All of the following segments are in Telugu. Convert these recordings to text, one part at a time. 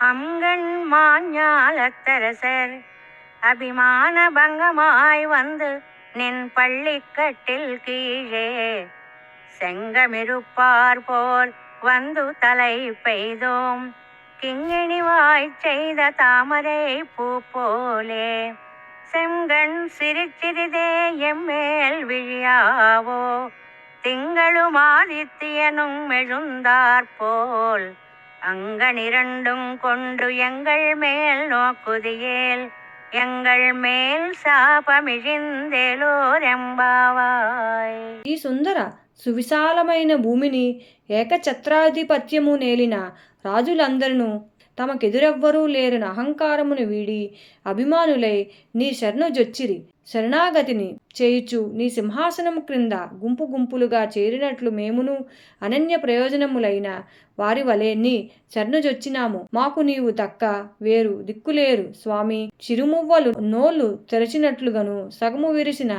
அங்கண் மாஞாலத்தரசர் அபிமான பங்கமாய் வந்து நின் பள்ளிக்கட்டில் கீழே செங்கமிருப்பார் போல் வந்து தலை பெய்தோம் கிங்கிணிவாய் செய்த தாமரை பூ போலே செங்கண் சிரிச்சிறிதே எம்மேல் விழியாவோ திங்களும் ஆதித்தியனும் எழுந்தாற்போல் அங்கனிரண்டும் கொண்டு எங்கள் மேல் நோக்குதியேல் எங்கள் మేల్ శాపమిజిందెలోరెంబావాయ్. ఈ సుందర సువిశాలమైన భూమిని ఏకఛత్రాధిపత్యము నేలిన రాజులందరూ తమకెదురెవ్వరూ లేరని అహంకారమును వీడి అభిమానులై నీ శరణుజొచ్చిరి. శరణాగతిని చేయుచు నీ సింహాసనము క్రింద గుంపు గుంపులుగా చేరినట్లు మేమును అనన్య ప్రయోజనములైన వారి వలె నీ శరణుజొచ్చినాము. మాకు నీవు తక్క వేరు దిక్కులేరు స్వామి. చిరుమువ్వలు నోళ్లు తెరచినట్లుగాను సగము విరిసిన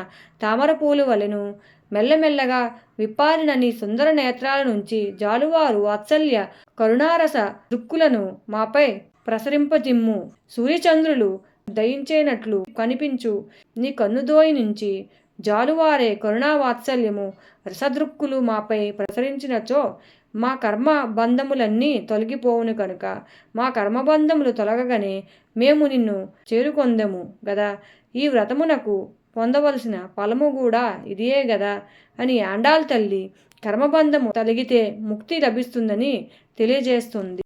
తామరపూలు వలెను మెల్లమెల్లగా విప్పారిన నీ సుందర నేత్రాల నుంచి జాలువారు వాత్సల్య కరుణారస దృక్కులను మాపై ప్రసరింపజిమ్ము. సూర్యచంద్రులు దయించేనట్లు కనిపించు నీ కన్నుదోయి నుంచి జాలువారే కరుణావాత్సల్యము రసదృక్కులు మాపై ప్రసరించినచో మా కర్మ బంధములన్నీ తొలగిపోవును కనుక మా కర్మబంధములు తొలగగానే మేము నిన్ను చేరుకొందెము గదా. ఈ వ్రతమునకు పొందవలసిన ఫలము కూడా ఇదియే గదా అని ఆండాళ్ తల్లి కర్మబంధము తొలగితే ముక్తి లభిస్తుందని తెలియజేస్తుంది.